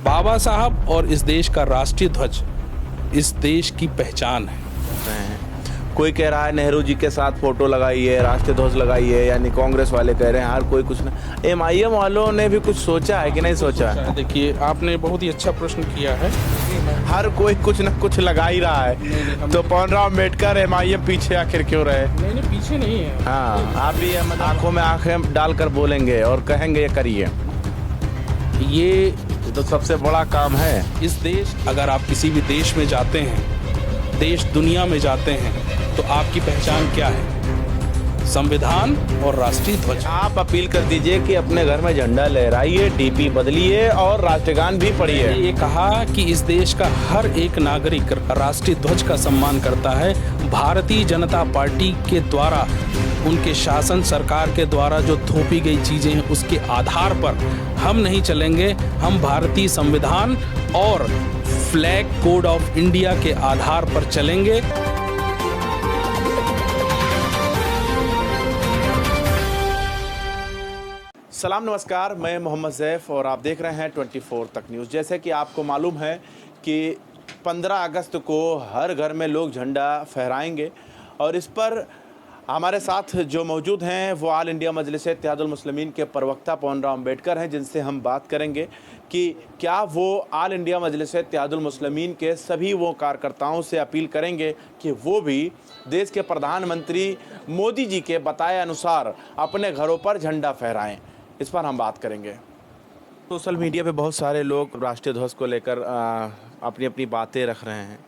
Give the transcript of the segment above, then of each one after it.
बाबा साहब और इस देश का राष्ट्रीय ध्वज इस देश की पहचान है। कोई कह रहा है नेहरू जी के साथ फोटो लगाइए, राष्ट्रीय ध्वज लगाइए, यानी कांग्रेस वाले कह रहे हैं, हर कोई कुछ ना। एमआईएम वालों ने भी कुछ सोचा है कि नहीं सोचा है? देखिए, आपने बहुत ही अच्छा प्रश्न किया है। हर कोई कुछ ना कुछ लगा ही रहा है, तो पौनराव अम्बेडकर एमआईएम पीछे आखिर क्यों रहे? नहीं, पीछे नहीं है। हाँ, आप भी आंखों में आंखें डालकर बोलेंगे और कहेंगे ये करिए। ये तो सबसे बड़ा काम है। इस देश, अगर आप किसी भी देश में जाते हैं, देश दुनिया में जाते हैं, तो आपकी पहचान क्या है? संविधान और राष्ट्रीय ध्वज। आप अपील कर दीजिए कि अपने घर में झंडा लहराइए, डीपी बदलिए और राष्ट्रगान भी पढ़िए। ये कहा कि इस देश का हर एक नागरिक राष्ट्रीय ध्वज का सम्मान करता है। भारतीय जनता पार्टी के द्वारा, उनके शासन सरकार के द्वारा जो थोपी गई चीजें हैं, उसके आधार पर हम नहीं चलेंगे। हम भारतीय संविधान और फ्लैग कोड ऑफ इंडिया के आधार पर चलेंगे। सलाम, नमस्कार, मैं मोहम्मद ज़ैफ़ और आप देख रहे हैं 24 तक न्यूज़। जैसे कि आपको मालूम है कि 15 अगस्त को हर घर में लोग झंडा फहराएंगे और इस पर हमारे साथ जो मौजूद हैं वो ऑल इंडिया मजलिस इत्तेहादुल मुस्लिमीन के प्रवक्ता पौनराव अम्बेडकर हैं, जिनसे हम बात करेंगे कि क्या वो ऑल इंडिया मजलिस इत्तेहादुल मुस्लिमीन के सभी वो कार्यकर्ताओं से अपील करेंगे कि वो भी देश के प्रधानमंत्री मोदी जी के बताए अनुसार अपने घरों पर झंडा फहराएं। इस पर हम बात करेंगे। सोशल मीडिया पे बहुत सारे लोग राष्ट्रीय ध्वज को लेकर अपनी अपनी बातें रख रहे हैं।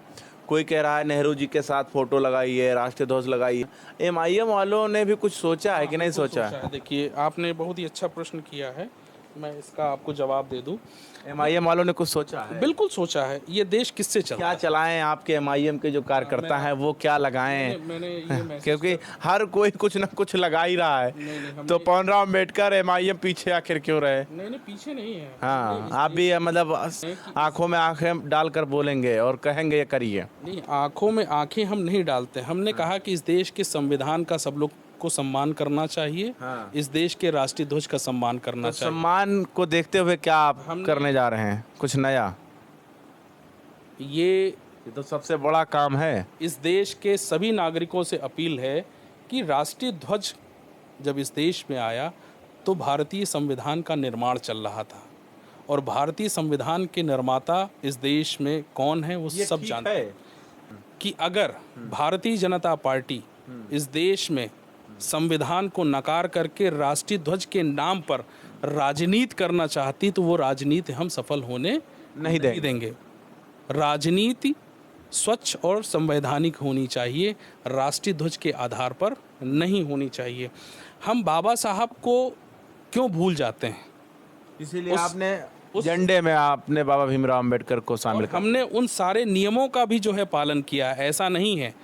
कोई कह रहा है नेहरू जी के साथ फोटो लगाइए, राष्ट्रीय ध्वज लगाइए। एमआईएम वालों ने भी कुछ सोचा है कि नहीं सोचा है? देखिए, आपने बहुत ही अच्छा प्रश्न किया है, मैं इसका आपको जवाब दे दूं। एमआईएम वालों ने कुछ सोचा है? बिल्कुल सोचा है। ये देश किससे चल रहा क्या चलाएं? आपके एमआईएम के जो कार्यकर्ता हैं वो क्या लगाएं? मैंने ये क्योंकि हर कोई कुछ ना कुछ लगा ही रहा है, तो पौनराव अम्बेडकर एमआईएम पीछे आखिर क्यों रहे? नहीं, पीछे नहीं है। हाँ, आप भी मतलब आंखों में आंखें डालकर बोलेंगे और कहेंगे ये करिए। नहीं, आंखों में आंखें हम नहीं डालते। हमने कहा कि इस देश के संविधान का सब लोग को सम्मान करना चाहिए। हाँ। इस देश के राष्ट्रीय ध्वज का सम्मान करना तो चाहिए। सम्मान को देखते हुए क्या आप करने जा रहे हैं? कुछ नया? ये तो सबसे बड़ा काम है। इस देश के सभी नागरिकों से अपील है कि राष्ट्रीय ध्वज जब इस देश में आया तो भारतीय संविधान का निर्माण चल रहा था, और भारतीय संविधान के निर्माता इस देश में कौन है वो सब जानते हैं। कि अगर भारतीय जनता पार्टी इस देश में संविधान को नकार करके राष्ट्रीय ध्वज के नाम पर राजनीति करना चाहती, तो वो राजनीति हम सफल होने नहीं देंगे। राजनीति स्वच्छ और संवैधानिक होनी चाहिए, राष्ट्रीय ध्वज के आधार पर नहीं होनी चाहिए। हम बाबा साहब को क्यों भूल जाते हैं? इसीलिए आपने झंडे में आपने बाबा भीमराव अंबेडकर को शामिल किया। हमने उन सारे नियमों का भी जो है पालन किया। ऐसा नहीं है।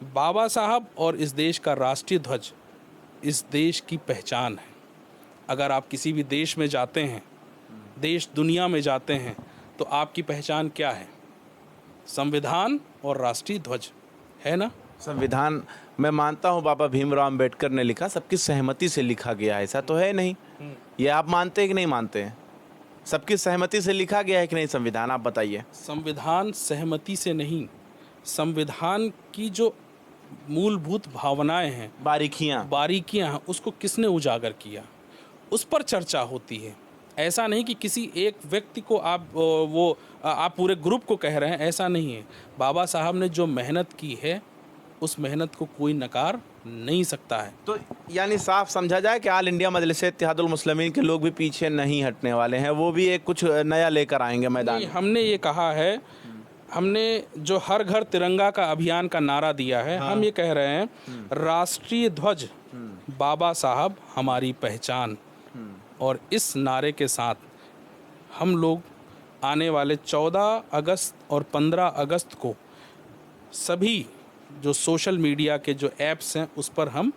बाबा साहब और इस देश का राष्ट्रीय ध्वज इस देश की पहचान है। अगर आप किसी भी देश में जाते हैं, देश दुनिया में जाते हैं, तो आपकी पहचान क्या है? संविधान और राष्ट्रीय ध्वज है ना। संविधान मैं मानता हूँ बाबा भीमराव अंबेडकर ने लिखा, सबकी सहमति से लिखा गया, ऐसा तो है नहीं? ये आप मानते हैं कि नहीं मानते हैं? सबकी सहमति से लिखा गया है कि नहीं संविधान? आप बताइए। संविधान सहमति से नहीं, संविधान की जो मूलभूत भावनाएं हैं, बारीकियां हैं, उसको किसने उजागर किया, उस पर चर्चा होती है। ऐसा नहीं कि किसी एक व्यक्ति को आप पूरे ग्रुप को कह रहे हैं, ऐसा नहीं है। बाबा साहब ने जो मेहनत की है, उस मेहनत को कोई नकार नहीं सकता है। तो यानी साफ समझा जाए कि ऑल इंडिया मजलिस इत्तेहादुल मुस्लिमीन के लोग भी पीछे नहीं हटने वाले हैं, वो भी एक कुछ नया लेकर आएंगे मैदान। हमने ये कहा है, हमने जो हर घर तिरंगा का अभियान का नारा दिया है, हम ये कह रहे हैं राष्ट्रीय ध्वज बाबा साहब हमारी पहचान। और इस नारे के साथ हम लोग आने वाले 14 अगस्त और 15 अगस्त को सभी जो सोशल मीडिया के जो ऐप्स हैं उस पर हम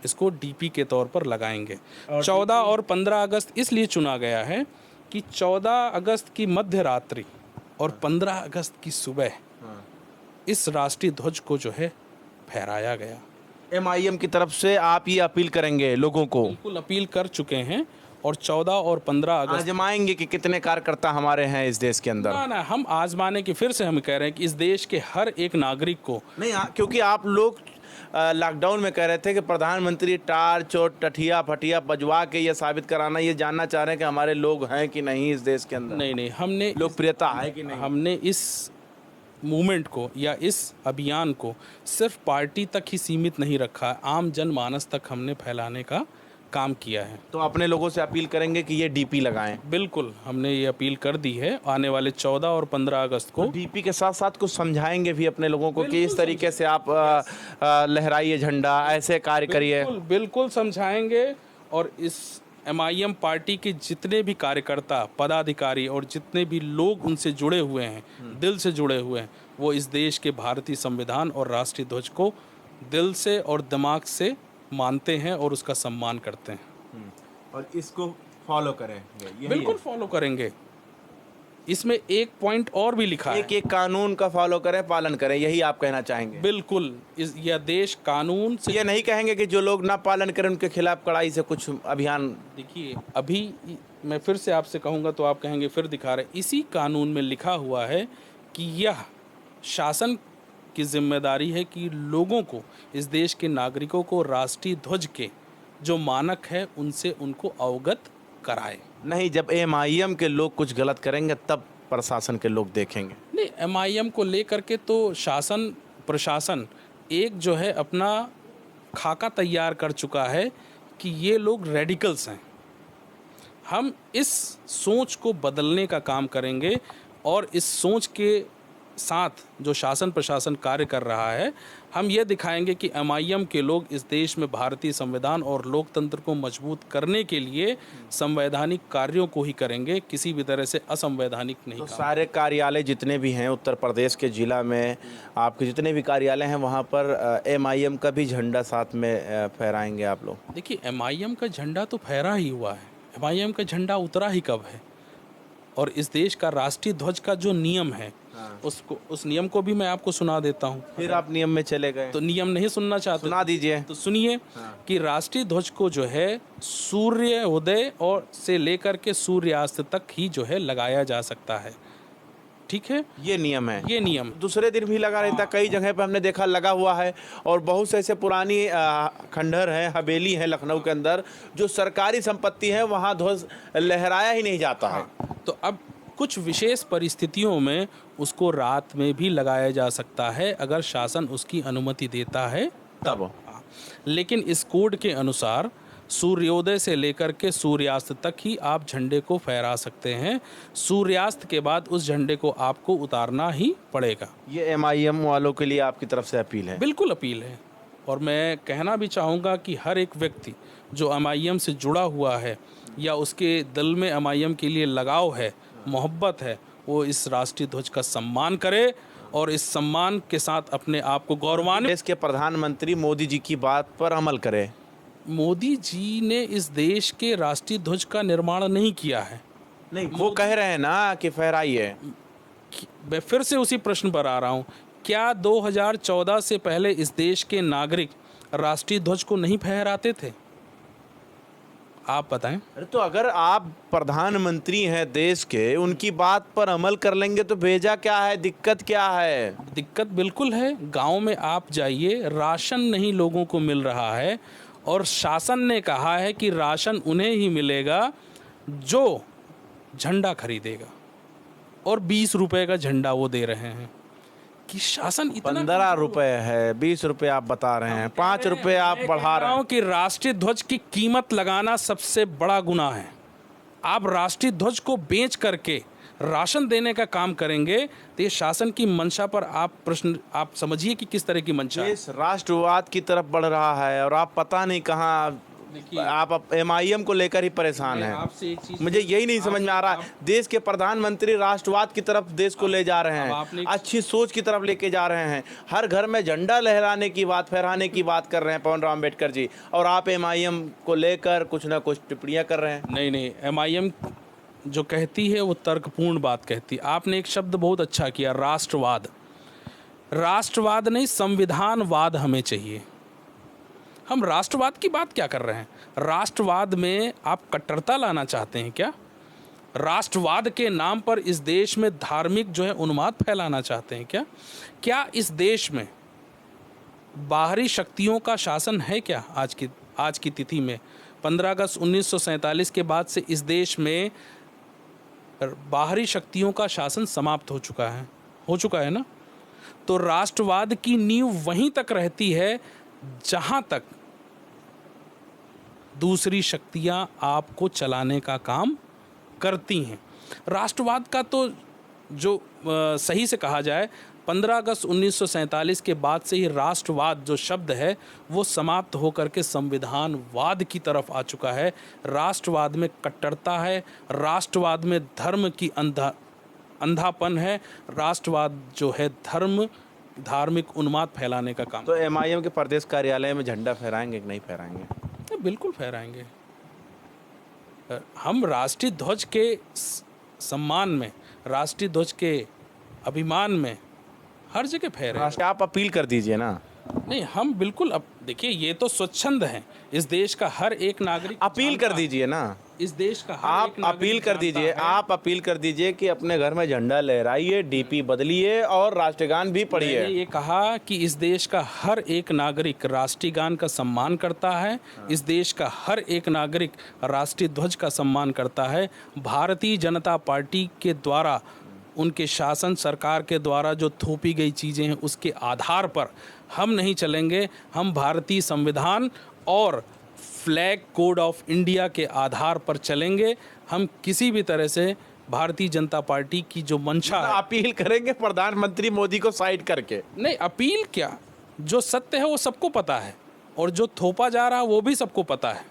इसको डीपी के तौर पर लगाएंगे। 14 और 15 अगस्त इसलिए चुना गया है कि 14 अगस्त की मध्य रात्रि और 15 अगस्त की सुबह इस राष्ट्रीय ध्वज को जो है फहराया गया। एमआईएम की तरफ से आप ये अपील करेंगे लोगों को? बिल्कुल अपील कर चुके हैं और 14 और 15 अगस्त आजमाएंगे कि कितने कार्यकर्ता हमारे हैं इस देश के अंदर। ना हम आजमाने की, फिर से हम कह रहे हैं कि इस देश के हर एक नागरिक को नहीं क्योंकि आप लोग लॉकडाउन में कह रहे थे कि प्रधानमंत्री टार्च और टठिया फटिया बजवा के ये साबित कराना, ये जानना चाह रहे हैं कि हमारे लोग हैं कि नहीं इस देश के अंदर। नहीं हमने लोकप्रियता है कि नहीं। हमने इस मूवमेंट को या इस अभियान को सिर्फ पार्टी तक ही सीमित नहीं रखा, आम जनमानस तक हमने फैलाने का काम किया है। तो अपने लोगों से अपील करेंगे कि ये डीपी लगाएं। बिल्कुल, हमने ये अपील कर दी है। आने वाले 14 और 15 अगस्त को डीपी के साथ साथ कुछ समझाएंगे भी अपने लोगों को कि इस तरीके से आप लहराइए झंडा, ऐसे कार्य करिए। बिल्कुल समझाएंगे। और इस MIM पार्टी के जितने भी कार्यकर्ता, पदाधिकारी और जितने भी लोग उनसे जुड़े हुए हैं, दिल से जुड़े हुए हैं, वो इस देश के भारतीय संविधान और राष्ट्रीय ध्वज को दिल से और दिमाग से मानते हैं और उसका सम्मान करते हैं। और इसको फॉलो करेंगे। बिल्कुल फॉलो करेंगे। इसमें एक पॉइंट और भी लिखा है, एक कानून का फॉलो करें, पालन करें, यही आप कहना चाहेंगे। बिल्कुल। यह देश कानून से, ये नहीं कहेंगे कि जो लोग ना पालन करें उनके खिलाफ कड़ाई से कुछ अभियान। देखिए, अभी मैं फिर से आपसे कहूँगा तो आप कहेंगे फिर दिखा रहे। इसी कानून में लिखा हुआ है कि यह शासन की जिम्मेदारी है कि लोगों को, इस देश के नागरिकों को राष्ट्रीय ध्वज के जो मानक है उनसे उनको अवगत कराए। नहीं, जब MIM के लोग कुछ गलत करेंगे तब प्रशासन के लोग देखेंगे। नहीं, MIM को लेकर के तो शासन प्रशासन एक जो है अपना खाका तैयार कर चुका है कि ये लोग रेडिकल्स हैं। हम इस सोच को बदलने का काम करेंगे और इस सोच के साथ जो शासन प्रशासन कार्य कर रहा है, हम ये दिखाएंगे कि MIM के लोग इस देश में भारतीय संविधान और लोकतंत्र को मजबूत करने के लिए संवैधानिक कार्यों को ही करेंगे, किसी भी तरह से असंवैधानिक नहीं। तो सारे कार्यालय जितने भी हैं उत्तर प्रदेश के जिला में, आपके जितने भी कार्यालय हैं वहाँ पर MIM का भी झंडा साथ में फहराएंगे आप लोग? देखिए, MIM का झंडा तो फहरा ही हुआ है। MIM का झंडा उतरा ही कब है? और इस देश का राष्ट्रीय ध्वज का जो नियम है, उस नियम को भी मैं आपको सुना देता हूँ। फिर आप नियम में चले गए। तो नियम नहीं सुनना चाहते? सुना दीजिए। तो सुनिए कि राष्ट्रीय ध्वज को जो है सूर्योदय और से लेकर के सूर्यास्त तक ही जो है लगाया जा सकता है। ठीक है, ये नियम है। ये नियम दूसरे दिन भी लगा रहता, कई जगह पे हमने देखा लगा हुआ है। और बहुत से ऐसे पुरानी खंडहर हैं, हवेली है लखनऊ के अंदर, जो सरकारी संपत्ति है, वहाँ ध्वज लहराया ही नहीं जाता है। तो अब कुछ विशेष परिस्थितियों में उसको रात में भी लगाया जा सकता है, अगर शासन उसकी अनुमति देता है तब। लेकिन इस कोड के अनुसार सूर्योदय से लेकर के सूर्यास्त तक ही आप झंडे को फहरा सकते हैं। सूर्यास्त के बाद उस झंडे को आपको उतारना ही पड़ेगा। ये MIM वालों के लिए आपकी तरफ से अपील है? बिल्कुल अपील है। और मैं कहना भी चाहूँगा कि हर एक व्यक्ति जो MIM से जुड़ा हुआ है या उसके दिल में MIM के लिए लगाव है, मोहब्बत है, वो इस राष्ट्रीय ध्वज का सम्मान करे और इस सम्मान के साथ अपने आप को गौरवान्वित। देश के प्रधानमंत्री मोदी जी की बात पर अमल करे। मोदी जी ने इस देश के राष्ट्रीय ध्वज का निर्माण नहीं किया है। नहीं, वो कह रहे हैं ना कि फहराइए। मैं फिर से उसी प्रश्न पर आ रहा हूँ, क्या 2014 से पहले इस देश के नागरिक राष्ट्रीय ध्वज को नहीं फहराते थे? आप बताएं। अरे तो अगर आप प्रधानमंत्री हैं देश के, उनकी बात पर अमल कर लेंगे तो भेजा क्या है, दिक्कत क्या है? दिक्कत बिल्कुल है। गांव में आप जाइए, राशन नहीं लोगों को मिल रहा है और शासन ने कहा है कि राशन उन्हें ही मिलेगा जो झंडा खरीदेगा, और 20 रुपए का झंडा वो दे रहे हैं। कि शासन इतना 15 रुपए है, 20 रुपए आप बता रहे हैं, 5 रुपए आप बढ़ा रहे हैं। कि राष्ट्रीय ध्वज की कीमत लगाना सबसे बड़ा गुनाह है। आप राष्ट्रीय ध्वज को बेच करके राशन देने का काम करेंगे तो ये शासन की मंशा पर आप समझिए कि किस तरह की मंशा है। देश राष्ट्रवाद की तरफ बढ़ रहा है और आप पता नहीं कहाँ, आप MIM को लेकर ही परेशान हैं। आपसे एक चीज मुझे यही नहीं समझ में आ रहा। देश के प्रधानमंत्री राष्ट्रवाद की तरफ देश को ले जा रहे हैं, अच्छी सोच की तरफ लेके जा रहे हैं, हर घर में झंडा लहराने की बात, फहराने की बात कर रहे हैं पवन राम अम्बेडकर जी, और आप MIM को लेकर कुछ ना कुछ टिप्पणियां कर रहे हैं। नहीं, MIM जो कहती है वो तर्कपूर्ण बात कहती है। आपने एक शब्द बहुत अच्छा किया, राष्ट्रवाद। राष्ट्रवाद नहीं, संविधानवाद हमें चाहिए। हम राष्ट्रवाद की बात क्या कर रहे हैं? राष्ट्रवाद में आप कट्टरता लाना चाहते हैं क्या? राष्ट्रवाद के नाम पर इस देश में धार्मिक जो है उन्माद फैलाना चाहते हैं क्या? क्या इस देश में बाहरी शक्तियों का शासन है क्या? आज की तिथि में 15 अगस्त 1947 के बाद से इस देश में बाहरी शक्तियों का शासन समाप्त हो चुका है ना? तो राष्ट्रवाद की नींव वहीं तक रहती है जहां तक दूसरी शक्तियां आपको चलाने का काम करती हैं। राष्ट्रवाद का तो जो सही से कहा जाए 15 अगस्त 1947 के बाद से ही राष्ट्रवाद जो शब्द है वो समाप्त होकर के संविधानवाद की तरफ आ चुका है। राष्ट्रवाद में कट्टरता है, राष्ट्रवाद में धर्म की अंधापन है, राष्ट्रवाद जो है धार्मिक उन्माद फैलाने का काम। तो एमआईएम के प्रदेश कार्यालय में झंडा फहराएंगे कि नहीं फहराएंगे? बिल्कुल फहराएंगे। हम राष्ट्रीय ध्वज के सम्मान में, राष्ट्रीय ध्वज के अभिमान में हर जगह फहरे। आप अपील कर दीजिए ना। नहीं, हम बिल्कुल, अब देखिए ये तो स्वच्छंद है, इस देश का हर एक नागरिक अपील कर दीजिए ना। इस देश का हर आप एक नागरिक अपील कर दीजिए, जानता है। आप अपील कर दीजिए कि अपने घर में झंडा लहराइए, डीपी बदलिए और राष्ट्रगान भी मैंने पढ़िए। ये कहा कि इस देश का हर एक नागरिक राष्ट्रीय गान का सम्मान करता है, इस देश का हर एक नागरिक राष्ट्रीय ध्वज का सम्मान करता है। भारतीय जनता पार्टी के द्वारा, उनके शासन सरकार के द्वारा जो थोपी गई चीज़ें हैं उसके आधार पर हम नहीं चलेंगे। हम भारतीय संविधान और फ्लैग कोड ऑफ इंडिया के आधार पर चलेंगे। हम किसी भी तरह से भारतीय जनता पार्टी की जो मंशा है, अपील करेंगे प्रधानमंत्री मोदी को साइड करके। नहीं, अपील क्या, जो सत्य है वो सबको पता है और जो थोपा जा रहा है वो भी सबको पता है।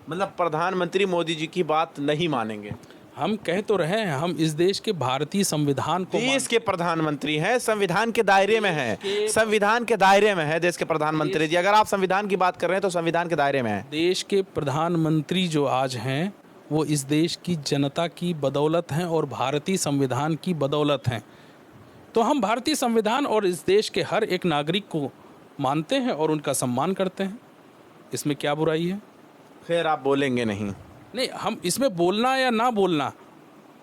मतलब प्रधानमंत्री मोदी जी की बात नहीं मानेंगे? हम कह तो रहे हैं, हम इस देश के भारतीय संविधान को देश के प्रधानमंत्री हैं, संविधान के दायरे में हैं, संविधान के दायरे में है देश के प्रधानमंत्री जी। अगर आप संविधान की बात कर रहे हैं तो संविधान के दायरे में है। देश के प्रधानमंत्री जो आज हैं वो इस देश की जनता की बदौलत हैं और भारतीय संविधान की बदौलत हैं। तो हम भारतीय संविधान और इस देश के हर एक नागरिक को मानते हैं और उनका सम्मान करते हैं। इसमें क्या बुराई है? फिर आप बोलेंगे नहीं? नहीं, हम इसमें बोलना या ना बोलना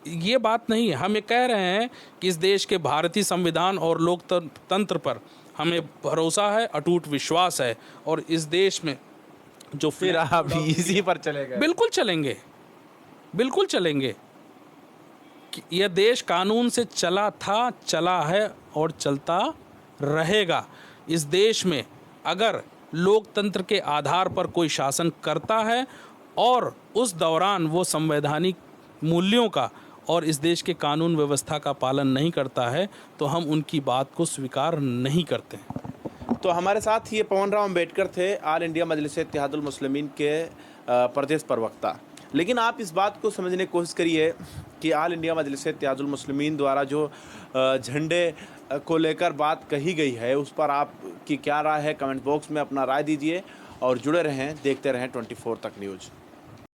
ये बात नहीं है। हम ये कह रहे हैं कि इस देश के भारतीय संविधान और लोकतंत्र पर हमें भरोसा है, अटूट विश्वास है और इस देश में जो फिर आप इसी पर चले गए? बिल्कुल चलेंगे, बिल्कुल चलेंगे। यह देश कानून से चला था, चला है और चलता रहेगा। इस देश में अगर लोकतंत्र के आधार पर कोई शासन करता है और उस दौरान वो संवैधानिक मूल्यों का और इस देश के कानून व्यवस्था का पालन नहीं करता है तो हम उनकी बात को स्वीकार नहीं करते हैं। तो हमारे साथ ये पवन राव अम्बेडकर थे, ऑल इंडिया मजलिस-ए-इत्तेहादुल मुस्लिमीन के प्रदेश प्रवक्ता। लेकिन आप इस बात को समझने की कोशिश करिए कि ऑल इंडिया मजलिस-ए-इत्तेहादुल मुस्लिमीन द्वारा जो झंडे को लेकर बात कही गई है उस पर आपकी क्या राय है? कमेंट बॉक्स में अपना राय दीजिए और जुड़े रहें, देखते रहें 24 तक न्यूज़।